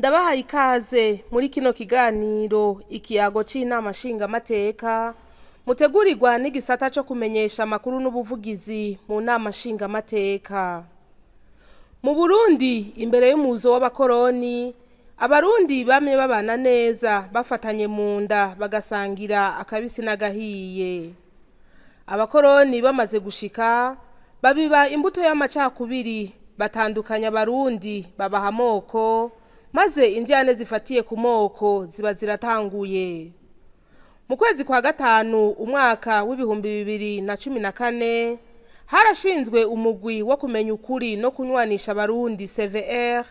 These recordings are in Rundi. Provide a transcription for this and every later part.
ndabahaye ikaze muri kino kiganiro ikiyago c'inama nshingamateka mutegurirwa n'igisata co kumenyesha amakuru n'ubuvugizi mu nama nshingamateka. Mu Burundi imbere y'umuzo w'abakoroni abarundi bamye babana neza bafatanye mu nda bagasangira akabisi n'agahiye. Abakoroni bamaze gushika babiba imbuto y'amacakubiri batandukanya abarundi babaha amoko maze indyane zifatiye ku moko ziba ziratanguye. Mu kwezi kwa gatanu umwaka w'ibihumbi 2014 harashinzwe umugwi wo kumenya ukuri no kunywanisha abarundi CVR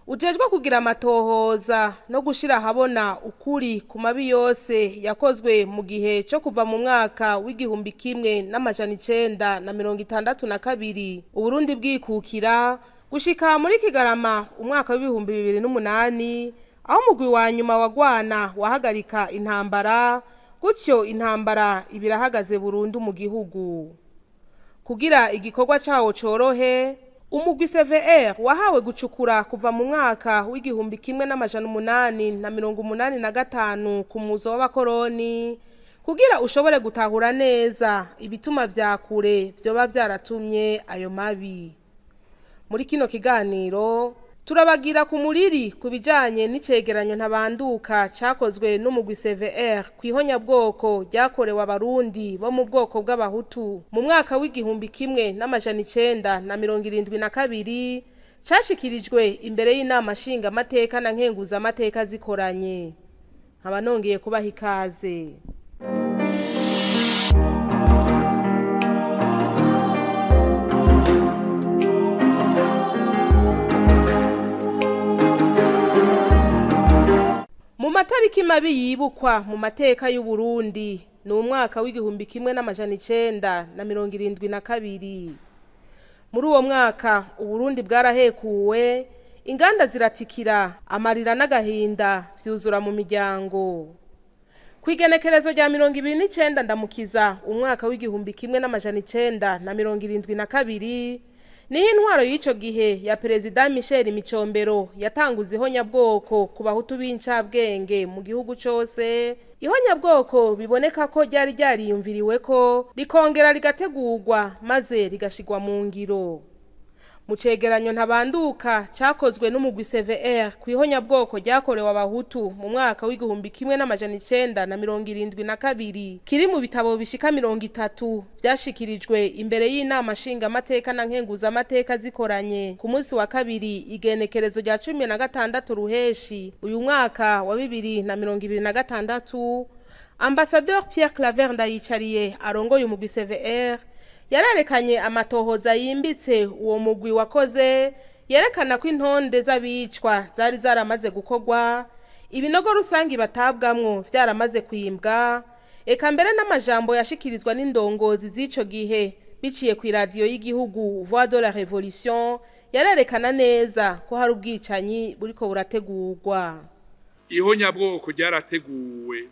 ujejwe kugira amatohoza no gushira habona ukuri ku mabi yose yakozwe mu gihe cyo kuva mu mwaka w'igihumbi kimwe n'amajana 962 Uburundi bwikukira gushika muri Kigarama umwaka w'ibihumbi 2008 aho umugwi wa nyuma wagwana wahagarika intambara gutyo intambara ibirahagaze burundu mu gihugu. Kugira igikorwa cawo corohe umugwi CVR wahawe gucukura kuva mu mwaka w'igihumbi kimwe n'amajana 885 ku muzo w'abakoroni kugira ushobore gutahura neza ibituma vya kure vyoba vyaratumye ayo mabi. Muri kino kiganiro turabagira ku muriri kubijanye n'icegeranyo ntabanduka cakozwe n'umugwi CVR kwihonyabwoko ryakorewe abarundi bo mu bwoko bw'abahutu mu mwaka w'igihumbi kimwe n'amajana 972 cashikirijwe imbere y'inama nshingamateka na nkenguzamateka zikoranye. Nkaba nongeye kubaha ikaze. Mu matariki mabi yibukwa mu mateka y'u Burundi ni umwaka w'igihumbi kimwe n'amajana 972. Muri uwo mwaka Uburundi bwarahekuwe, inganda ziratikira, amarira n'agahinda vyuzura mu miryango. Kwigenekerezo rya 29 ndamukiza umwaka w'igihumbi kimwe n'amajana 972 niho intwaro y'ico gihe ya Perezida Michel Micombero yatanguze ihonyabwoko ku bahutu b'incabwenge mu gihugu cose. Ihonyabwoko biboneka ko ryari ryariyumviriwe ko rikongera rigategurwa maze rigashigwa mu ngiro. Mu cegeranyo ntabanduka cakozwe n'umugwi CVR kwihonyabwoko ryakorewe abahutu mu mwaka w'igihumbi kimwe n'amajana 972 kiri mu bitabo bishika 30 vyashikirijwe imbere y'inama nshingamateka na nkenguzamateka zikoranye ku munsi wa kabiri igenekerezo rya 16 ruheshi uyu mwaka wa 2026. Ambassadeur Pierre Claver Ndayicariye arongoye umugwi CVR yararekanye amatohoza yimbitse uwo mugwi wakoze yerekana ko intonde z'abicwa zari zaramaze gukorwa, ibinogo rusangi batabwamwo vyaramaze kwimbwa, eka mbere n'amajambo yashikirizwa n'indongozi z'ico gihe biciye ku radio y'igihugu Voix de la Révolution yarerekana neza ko hari ubwicanyi buriko burategurwa. Ihonyabwoko ryarateguwe,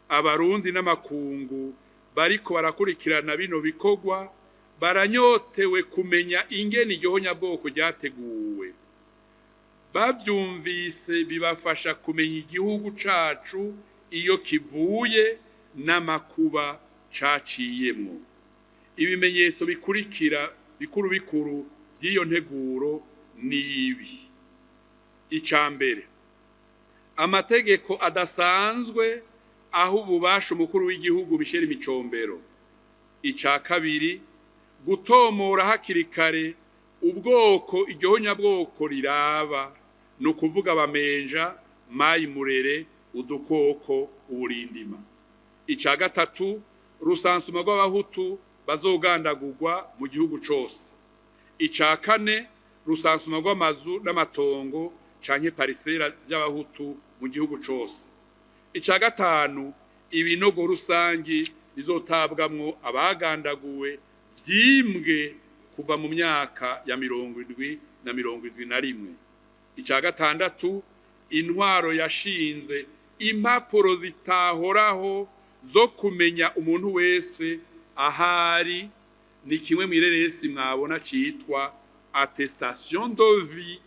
abarundi n'amakungu bariko barakurikirana bino bikorwa baranyotewe kumenya ingene igihonyabwoko ryateguwe. Bavyumvise bibafasha kumenya igihugu cacu iyo kivuye n'amakuba caciyemwo. Ibimenyetso bikurikira bikuru bikuru by'iyo nteguro ni ibi. Icambere, amategeko adasanzwe aho ububasha umukuru w'igihugu Michel Micombero. Ica kabiri, gutomora hakiri kare ubwoko igihonyabwoko riraba, no kuvuga bamenja, mayi murere, udukoko, uburindima. Ica gatatu, rusansuma rw'abahutu bazogandagurwa mu gihugu cose. Ica kane, rusansuma rw'amazu n'amatongo canke parisera by'abahutu mu gihugu cose. Ica gatanu, ibinogo rusangi bizotabwamwo abagandaguwe vyimbwe kuva mu myaka ya 70 na 71. Ica gatandatu, intwaro yashinze impapuro zitahoraho zo kumenya umuntu wese ahari, ni kimwe mwireresi mwabona citwa attestation de vie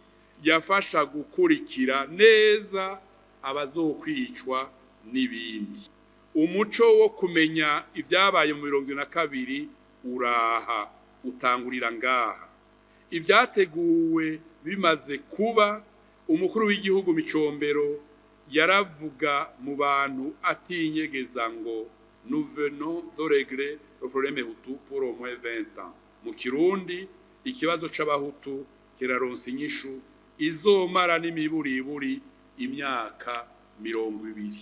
yafasha gukurikira neza abazokwicwa n'ibindi. Umuco wo kumenya ibyabaye mu 2022 uraha utangurira ngaha. Ibyateguwe bimaze kuba, umukuru w'igihugu Micombero yaravuga mu bantu atinyegeza ngo nous venons de régler le problème Hutu pour au moins 20 ans. Mu Kirundi ikibazo c'abahutu kiraronsa inyishu izomara n'imiburiburi imyaka 20.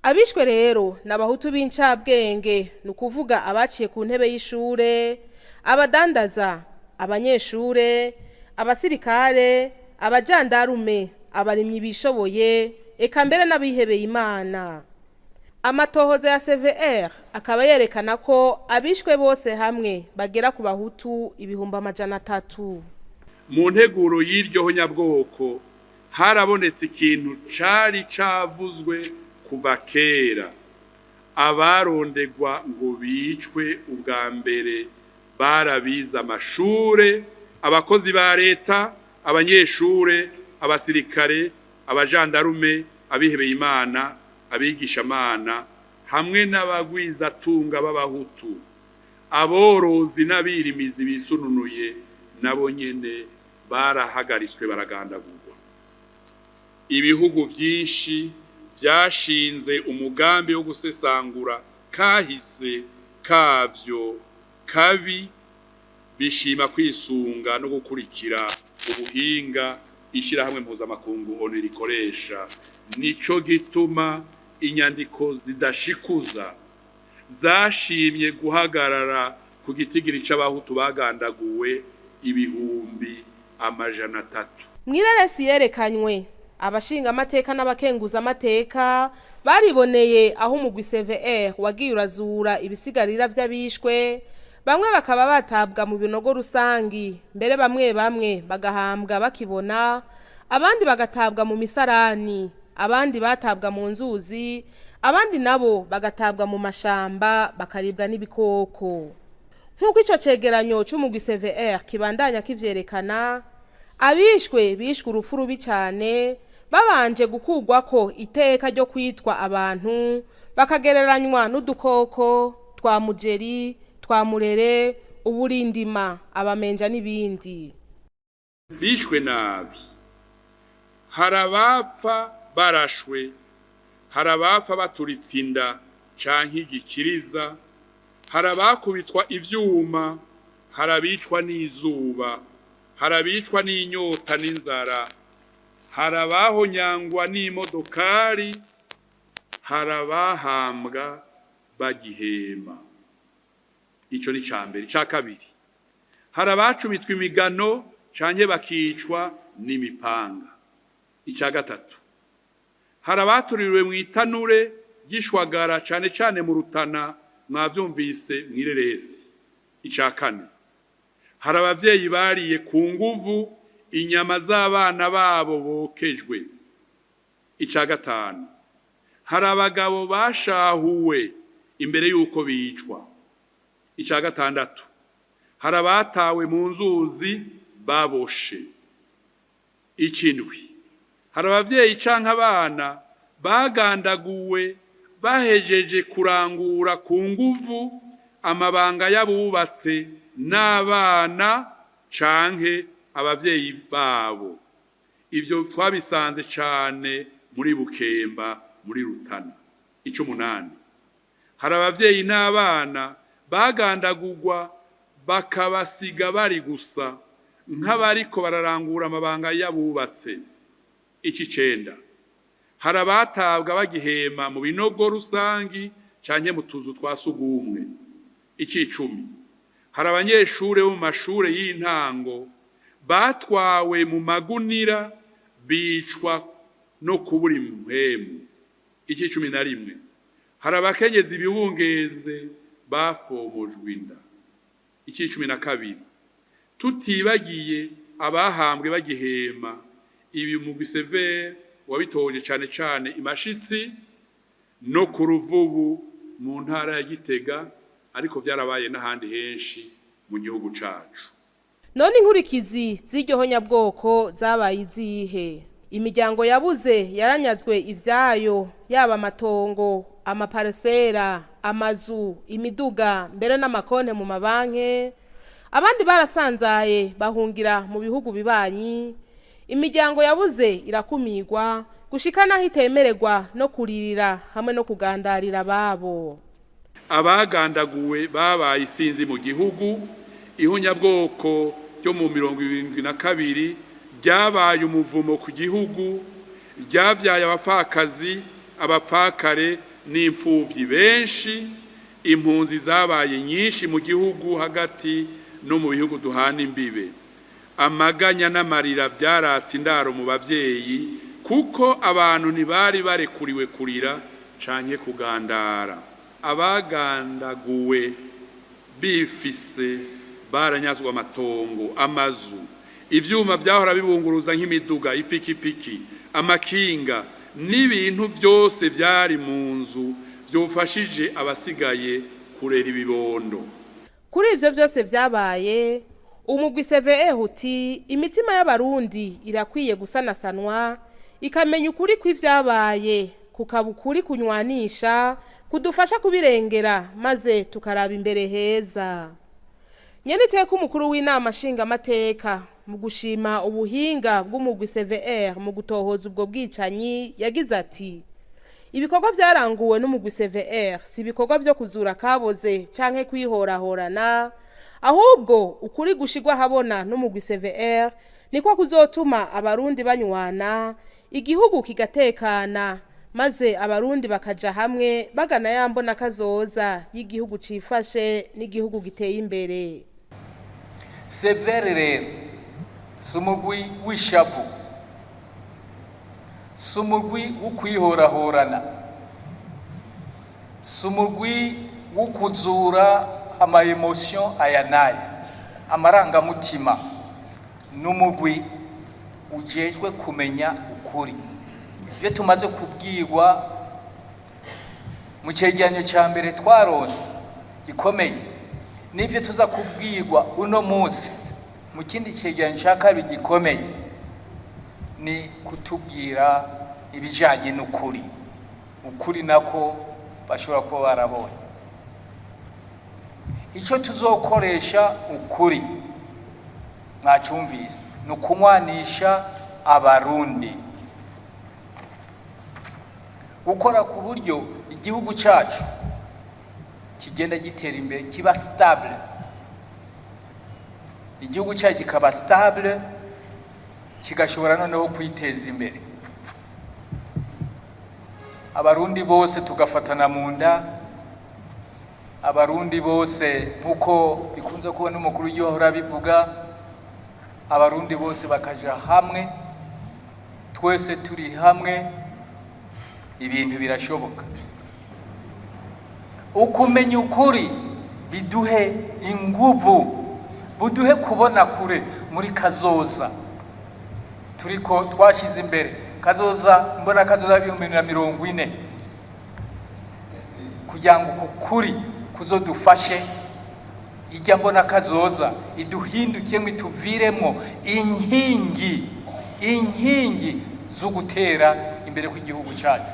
Abishwe rero n'abahutu b'incabwenge, nukuvuga abaciye ku ntebe y'ishure, abadandaza, abanyeshure, abasirikare, abajandarume, abarimyi bishoboye, eka mbere n'abihebeye Imana. Amatohoza ya CVR akaba yerekana ko abishwe bose hamwe bagera ku bahutu 300,000. Mu nteguro y'iryo nyabwoko harabonetse ikintu cari cavuzwe kuva kera. Abarondegwa ngo bicwe ubwa mbere barabiza amashure, abakozi ba leta, abanyeshure, abasirikare, abajandarume, abihebeye Imana, abigishamana, hamwe n'abagwizatunga b'abahutu. Aborozi n'abirimizi bisununuye nabo nyene barahagariswe baragandagurwa. Ibihugu byinshi byashinze umugambi wo gusesangura kahise kavyo kabi, bishima kwisunga no gukurikira ubuhinga ishirahamwe mpuzamakungu ONU rikoresha. Nico gituma inyandiko zidashikuza zashimye guhagarara ku gitigiri c'abahutu bagandaguwe 300,000. Mwireresi yerekanywe, abashinga amateka n'abakenguza amateka bariboneye aho umugwi CVR wagiye urazura ibisigarira vy'abishwe, bamwe bakaba batabwa mu binogo rusangi, mbere bamwe bagahambwa bakibona, abandi bagatabwa mu misarani, abandi batabwa mu nzuzi, abandi nabo bagatabwa mu mashamba bakaribwa n'ibikoko. Nk'uko ico cegeranyo c'umugwi CVR kibandanya kivyerekana, abishwe bishwe urupfu rubi cane, babanje gukurwako iteka ryo kwitwa abantu, bakagereranywa n'udukoko twa mujeri, twa murere, uburindima, abamenja n'ibindi. Bishwe nabi. Harabapfa barashwe, harabapfa baturitsinda canke igikiriza, harabakubitwa ivyuma, harabicwa n'izuba, harabicwa n'inyota n'inzara, harabahonyangwa n'imodokari, harabahambwa bagihema. Ico ni cambere. Ca kabiri, harabacumitwa imigano canke bakicwa n'imipanga. Ica gatatu, harabatuririwe mu itanure gishwagara cane cane mu Rutana, mwavyumvise mwireresi. Ica kane, harabavyeyi bariye ku nguvu inyama z'abana babo bokejwe. Ica gatanu, harabagabo bashahuwe imbere yuko bicwa. Ica gatandatu, harabatawe mu nzuzi baboshe. Icindwi, harabavyeyi canke abana bagandaguwe bahejeje kurangura ku nguvu amabanga y'abubatse n'abana canke abavyeyi babo. Ivyo twabisanze cane muri Bukemba, muri Rutana. Icumunani, harabavyeyi n'abana bagandagurwa bakabasiga bari gusa nk'abariko bararangura amabanga y'abubatse. Icicenda, harabatabwa bagihema mu binogo rusangi canke mu tuzu twa sugumwe. Icicumi, harabanyeshure bo mu mashure y'intango batwawe mu magunira bicwa no kubura impwemu. Icicumi na rimwe, harabakenyezi bibungeze bafomojwe inda. Icicumi na kabiri, tutibagiye abahambwe bagihema. Ibi umugwi CVR wabitoje cane cane imashitsi no ku Ruvubu mu ntara ya Gitega, ariko byarabaye n'ahandi henshi mu gihugu cacu. none inkurikizi z'iryo honyabwoko zabaye izihe? Imiryango yabuze yaranyazwe ivyayo, yaba amatongo, amaparsera, amazu, imiduga, mbere n'amakonte mu mabanke. Abandi barasanzaye bahungira mu bihugu bibanyi. Imiryango yabuze irakumirwa gushika naho itemererwa no kuririra hamwe no kugandarira babo. Abagandaguwe babaye isinzi mu gihugu. Ihunyabwoko ryo mu 72 ryabaye umuvumo ku gihugu, ryavyaye abapfakazi, abapfakare n'imfuvyi benshi. Impunzi zabaye nyinshi mu gihugu hagati no mu bihugu duhana imbibe. Amaganya n'amarira vyaratse indaro mu bavyeyi, kuko abantu ntibari barekuriwe kurira canke kugandara. Abagandaguwe bifise baranyazwa amatongo, amazu, ivyuma vyahora bibunguruza nk'imiduga, ipikipiki, amakinga n'ibintu byose vyari mu nzu vyofashije abasigaye kurera ibibondo. Kuri ivyo byose vyabaye, umugwi CVR uti imitima y'abarundi irakwiye gusanasanwa, ikamenya ukuri kw'ivyabaye, kukaba ukuri kunywanisha, kudufasha kubirengera maze tukaraba imbere heza. Nyeniteka umukuru w'inama nshingamateka mu gushima ubuhinga bw'umugwi CVR mu gutohoza ubwo bwicanyi yagize ati: ibikorwa vyaranguwe n'umugwi CVR si ibikorwa vyo kuzura kaboze canke kwihorahorana, ahubwo ukuri gushigwa habona n'umugwi CVR niko kuzotuma abarundi banywana, igihugu kigatekana, maze abarundi bakaja hamwe bagana yambona kazoza y'igihugu cifashe n'igihugu giteye imbere. CVR rero sumugwi w'ishavu, sumugwi ukwihorahorana, sumugwi ukuzura ama emotion ayanaye, amaranga mutima, n'umugwi ujejwe kumenya ukuri. Ivyo tumaze kubwirwa mu cegeranyo ca mbere twarose gikomeye, n'ivyo tuza kubwirwa uno munsi mu kindi cegeranyo ca kabiri gikomeye, ni kutubwira ibijanye n'ukuri. Ukuri nako bashobora kuba barabonye. Ico tuzokoresha ukuri mwacumvise ni ukunywanisha abarundi, gukora ku buryo igihugu cacu kigenda gitera imbere, kiba stable. Igihugu cyacu kikaba stable, kigashobora noneho kwiteza imbere. Abarundi bose tugafatana mu nda, abarundi bose nkuko bikunze kubona umukuru w'ihora bivuga, abarundi bose bakaja hamwe, twese turi hamwe, ibintu birashoboka. Ukumenya ukuri biduhe inguvu, buduhe kubona kure muri kazoza turiko twashize imbere, kazoza mbona kazoza 2040, kugira ngo ukuri kuzodufashe ijya mbona kazoza iduhindukiye ngo ituviremo inkingi zo gutera imbere ku gihugu cyacu.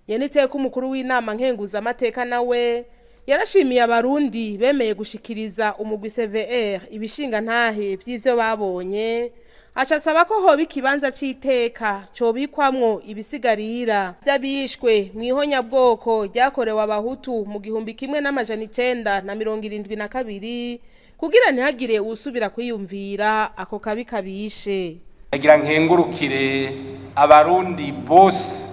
Nyeniteka umukuru w'inama nkenguza amateka nawe yarashimiye abarundi bemeye gushikiriza umugwi CVR ibishinga ntahe vy'ivyo babonye, acasaba ko hoba ikibanza c'iteka cobikwamwo ibisigarira vy'abishwe mw'ihonyabwoko ryakorewe abahutu mu 1972 kugira ntihagire usubira kwiyumvira ako kabi kabishe. Agira nkengurukire abarundi bose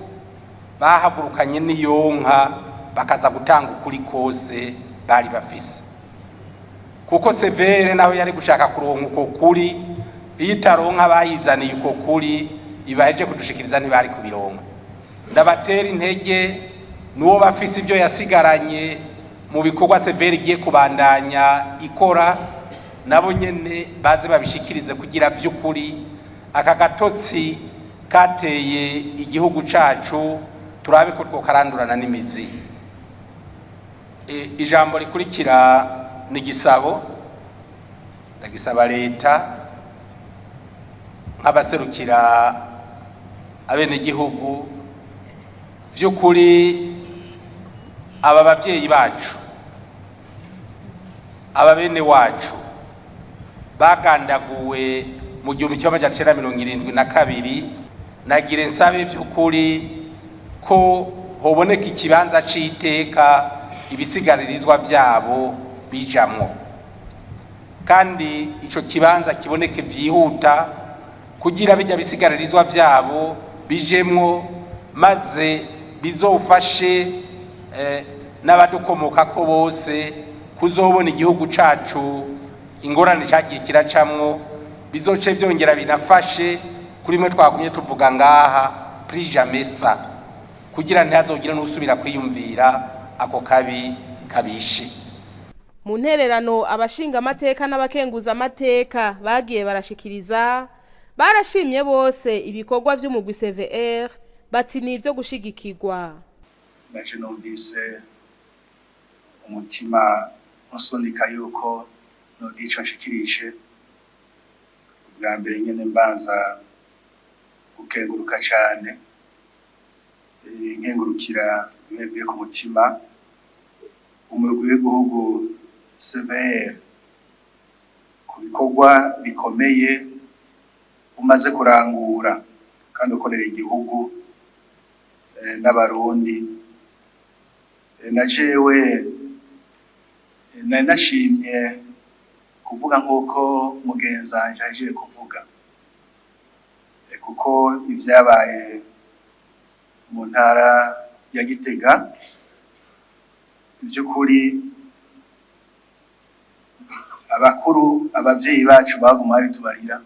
bahagurukanye n'iyonka bakaza gutanga ukuri kose bari bafise, kuko CVR naho yari gushaka kuronka uko kuri, itaronka bayizaniye uko kuri ibaheje kudushikiriza ntibari kubironka. Ndabatera intege nuwo bafise ibyo yasigaranye mu bikorwa CVR igiye kubandanya ikora, nabo nyene baze babishikirize kugira vy'ukuri aka gatotsi kateye igihugu cacu turabe ko twokarandurana n'imizi. Ijambo rikurikira ni gisabo. ndagisaba leta nk'abaserukira abenegihugu vy'ukuri aba bavyeyi bacu aba bene wacu bagandaguwe mu 1972 nagire nsabe vy'ukuri ko hoboneka ikibanza c'iteka ibisigaririzwa vyabo bijamwo, kandi ico kibanza kiboneke vyihuta kugira bijya bisigaririzwa vyabo bijemwo, maze bizofashe n'abadukomokako bose kuzobona igihugu cacu ingorane cagiye kiracamwo, bizoce vyongera binafashe kuri mwe twagumye tuvuga ngaha plus jamais ça, kugira ntihazogira n'usubira kwiyumvira ako kabi kabishe. Mu ntererano abashinga amateka n'abakenguza amateka bagiye barashikiriza barashimye bose ibikorwa vy'umugwi CVR bati nivyo gushigikirwa. Naje numvise umutima usunika yuko nogico nshikirije bwa mbere nyene mbanza gukenguruka cyane, nkengurukira mwebwe ku mutima umugwi w'igihugu CVR ku bikorwa bikomeye umaze kurangura kandi ukorera igihugu n'abarundi. Na jewe nashimye kuvuga nk'uko mugenzi wanje aje kuvuga, kuko ivyabaye mu ntara ya Gitega by'ukuri abakuru abavyeyi bacu baguma ari tubarira,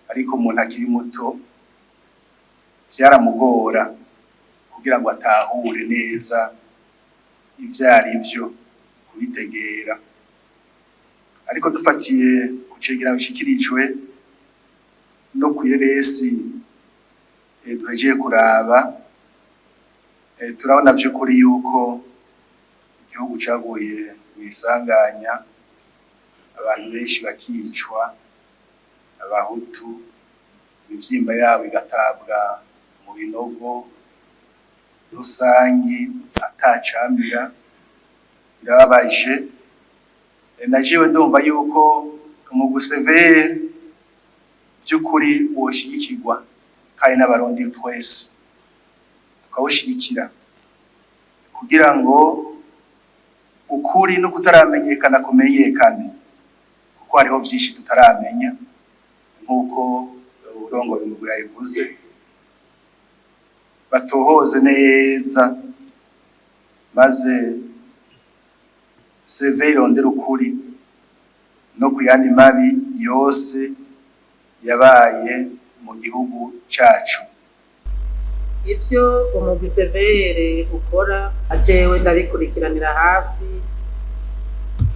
ariko umuntu akiri muto vyaramugora kugira ngo atahure neza ivyari vyo kubitegera. Ariko dufatiye kucegera bishikirijwe no kwireresi duhejeje kuraba, turabona vy'ukuri yuko igihugu caguye mwisanganya, abantu benshi bakicwa, abahutu imivyimba yabo igatabwa mu binogo rusangi atacambira, birababaje. Najewe ndumva yuko umugwi CVR by'ukuri woshigikirwa kandi n'abarundi twese tukawushigikira kugira ngo ukuri no kutaramenyekana kumenyekane, kuko hariho vyinshi tutaramenya nk'uko urongoye umugwi yavuze, batohoze neza maze CVR irondera ukuri no kuyandi mabi yose yabaye mu gihugu cacu. Ivyo umugwi CVR ukora ajewe ndabikurikiranira hafi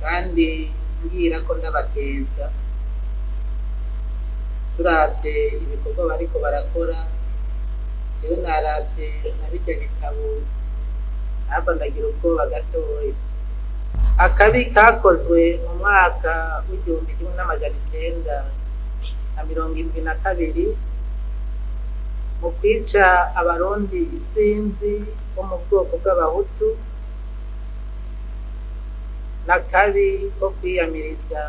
kandi ngira ko ndabagenza, turavye ibikorwa bariko barakora. Jewe naravye nabirya bitabo ntabwo ndagira ubwoba gatoya. Akabi kakozwe mu mwaka w'1972 mu kwica abarundi isinzi bo mu bwoko bw'abahutu, n'akabi ko kwiyamiriza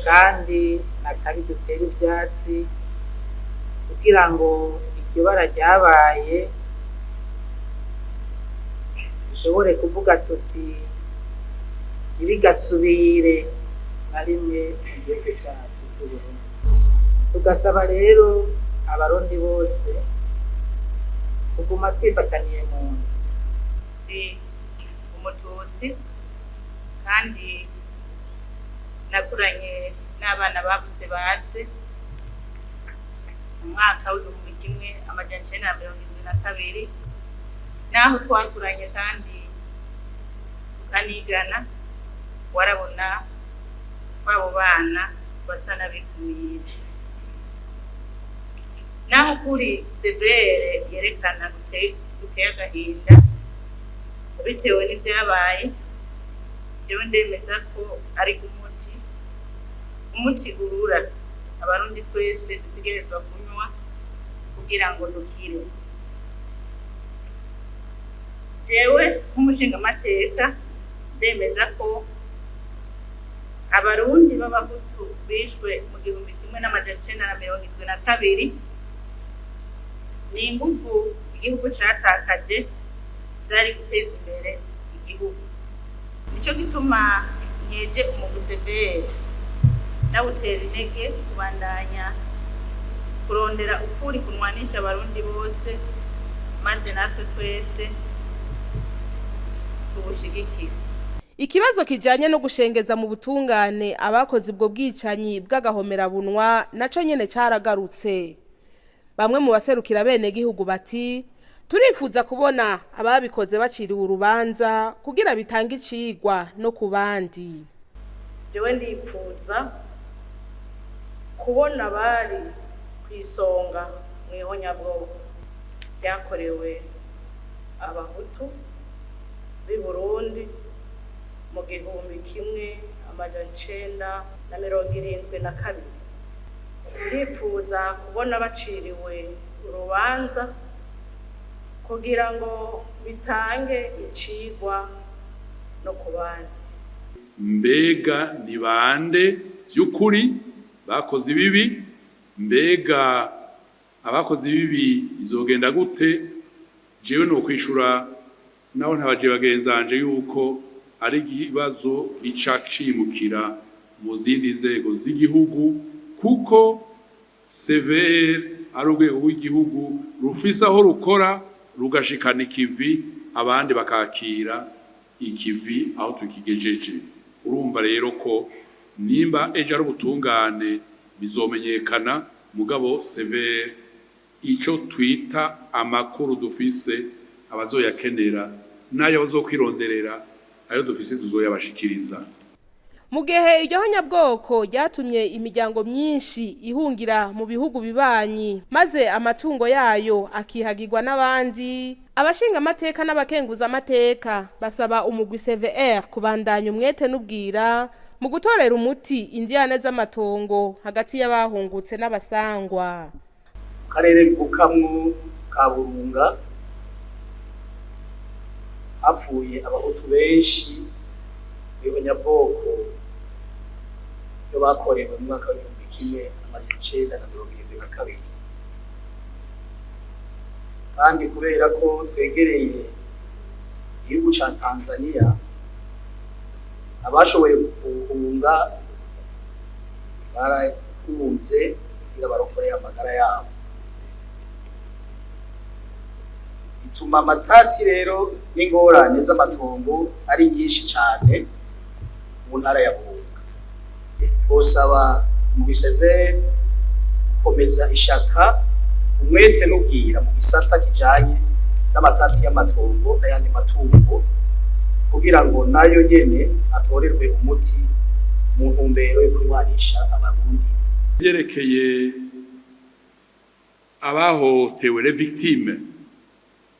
kandi n'akabi dutera ivyatsi kugira ngo iryo bara ryabaye dushobore kuvuga tuti irigasubire na rimwe mu gihugu cyacu c'Uburundi. Tugasaba rero abarundi bose kuguma twifataniye mu ndi umututsi kandi nakuranye n'abana babuze base mu mwaka w'1972 naho twakuranye kandi tukanigana, warabona kwabo bana basa n'abikumira. Naho kuri CVR yerekana guteye agahinda bitewe n'ivyabaye, jewe ndemeza ko ari umuti urura abarundi twese dutegerezwa kunywa kugira ngo dukire. Jewe nk'umushingamateka ndemeza ko abarundi b'abahutu bishwe mu 1972 ni inguvu igihugu catakaje zari guteza imbere igihugu. Nico gituma nkeje umuguseveri nawutera intege kubandanya kurondera ukuri kunwanisha abarundi bose, maze natwe twese tubushigikira. Ikibazo kijanye no gushengeza mu butungane abakoze ubwo bwicanyi bw'agahomerabunwa naco nyene caragarutse. Bamwe mu baserukira bene gihugu bati turifuza kubona ababikoze baciriwe urubanza kugira bitange icigwa no ku bandi. Jewe ndipfuza kubona bari kwisonga mu ihonyabwoko ryakorewe abahutu b'i Burundi mu 1972. Ndipfuza kubona baciriwe urubanza kugira ngo bitange icigwa no ku bandi. Mbega ni bande vy'ukuri bakoze ibibi? Mbega abakoze ibibi izogenda gute? Jewe no kwishura naho ntabaje bagenzanje yuko ari ikibazo icacimukira mu zindi nzego z'igihugu, kuko CVR ari urwego rw'igihugu rufise aho rukora rugashikana ikivi, abandi bakakira ikivi aho tukigejeje. Urumva rero ko nimba ejo ari ubutungane bizomenyekana, mugabo CVR ico twita amakuru dufise abazoyakenera nayo bazokwironderera ayo dufise tuzoyabashikiriza. Mu gihe iryo honyabwoko ryatumye imiryango myinshi ihungira mu bihugu bibanyi maze amatungo yayo akihagirwa n'abandi, abashinga amateka n'abakenguza amateka basaba umugwi CVR kubandanya umwete n'ubwira mu gutorera umuti indiyane z'amatongo hagati y'abahungutse n'abasangwa. Karere mvukamwo ka Burunga hapfuye abahutu benshi b'ihonyabwoko yo bakorewe mu mwaka w'1972, kandi kubera ko twegereye igihugu ca Tanzania abashoboye guhunga barahunze kugira barokoreye amagara yabo. Bituma amatati rero n'ingorane z'amatongo ari nyinshi cyane mu ntara ya Burunga. Twosaba mu biseveri gukomeza ishaka umwete n'ubwira mu gisata kijanye n'amatati y'amatongo n'ayandi matungo kugira ngo nayo nyene atorerwe umuti mu ntumbero yo kurwanisha abarundi. Yerekeye abahotewe les victimes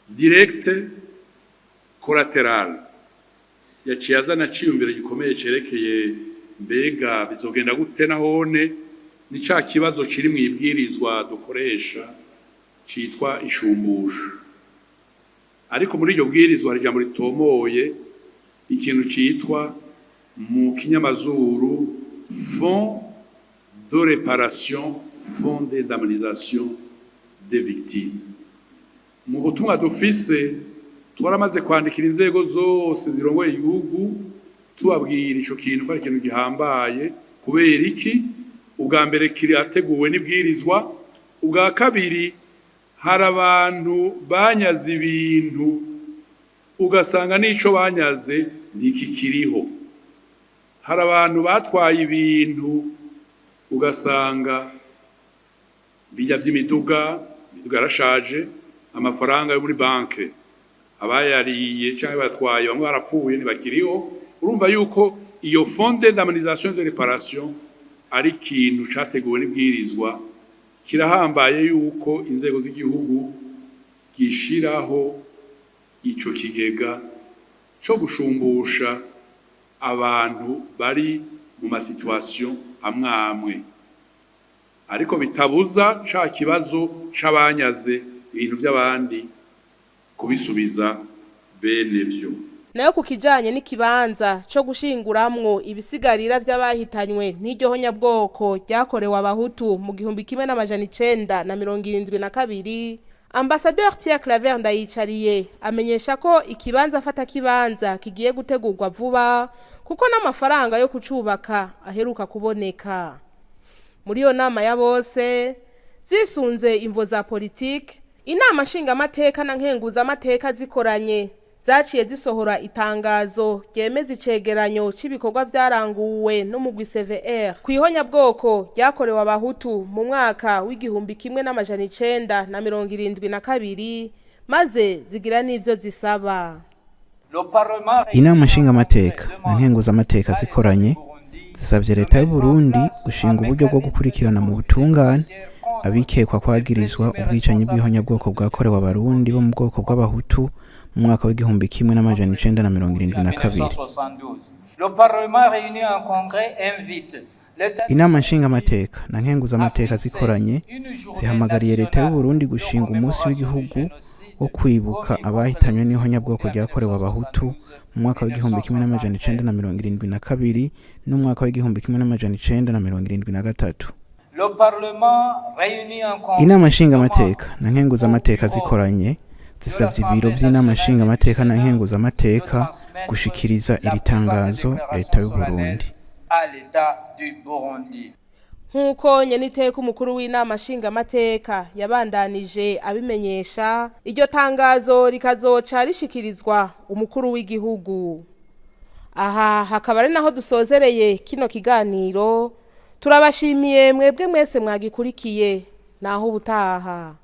directe collaterale yaciye azana ciyumviro gikomeye cerekeye mbega bizogenda gute nahone ni ca kibazo kiri mwibwirizwa dukoresha citwa ishumbusho. Ariko muri iryo bwirizwa hari ijambo ritomoye ikintu citwa mu kinyamazuru Fonds de réparation, Fonds d'indemnisation des victimes. Mu butumwa dufise twaramaze kwandikira inzego zose zirongoye igihugu tubabwira ico kintu bari ikintu gihambaye. Kubera iki? Ubwa mbere kirateguwe n'ibwirizwa, ubwa kabiri hari abantu banyaze ibintu ugasanga n'ico banyaze ntikikiriho. Hari abantu batwaye ibintu ugasanga bijya vy'imiduga yarashaje, amafaranga yo muri banke abayariye cyangwa batwaye bamwe barapfuye ntibakiriho. Urumva yuko iyo Fonds d'indemnisation de réparation ari ikintu categuwe n'ibwirizwa, kirahambaye yuko inzego z'igihugu gishiraho ico kigega cyo gushumbusha abantu bari mu masituwasiyo amwe amwe ariko bitabuza ca kibazo c'abanyaze ibintu by'abandi kubisubiza bene vyo. Nayo ku kijanye n'ikibanza co gushinguramwo ibisigarira vy'abahitanywe n'iryo honyabwoko ryakorewe abahutu mu 1972, Ambassadeur Pierre Claver Ndayicariye amenyesha ko ikibanza afata kibanza kigiye gutegurwa vuba kuko n'amafaranga yo kucubaka aheruka kuboneka. Muri yo nama ya bose zisunze imvo za politike, inama nshingamateka na nkenguzamateka zikoranye zaciye zisohora itangazo ryemeza icegeranyo c'ibikorwa vyaranguwe n'umugwi CVR kwihonyabwoko ryakorewe abahutu mu mwaka w'1972 maze zigira n'ivyo zisaba. Inama nshingamateka na nkenguzamateka zikoranye zisabye leta y'u Burundi gushinga uburyo bwo gukurikirana mu butungane abikekwa kwagirizwa ubwicanyi bw'ihonyabwoko bwakorewe abarundi bo mu bwoko bw'abahutu mu mwaka w'1972. Inama nshingamateka na nkenguzamateka zikoranye zihamagariye leta y'u Burundi gushinga umunsi w'igihugu wo kwibuka abahitanywe n'ihonyabwoko ryakorewe abahutu mu mwaka w'1972 n'umwaka w'1973. Inama nshingamateka na nkenguzamateka zikoranye zisabye ibiro by'inama nshingamateka na nkenguzamateka gushikiriza iri tangazo leta y'u Burundi. Nkuko nyeniteka umukuru w'inama nshingamateka yabandanije abimenyesha, iryo tangazo rikazoca rishikirizwa umukuru w'igihugu. Aha hakaba ari naho dusozereye kino kiganiro. Turabashimiye mwebwe mwese mwagikurikiye, naho ubutaha.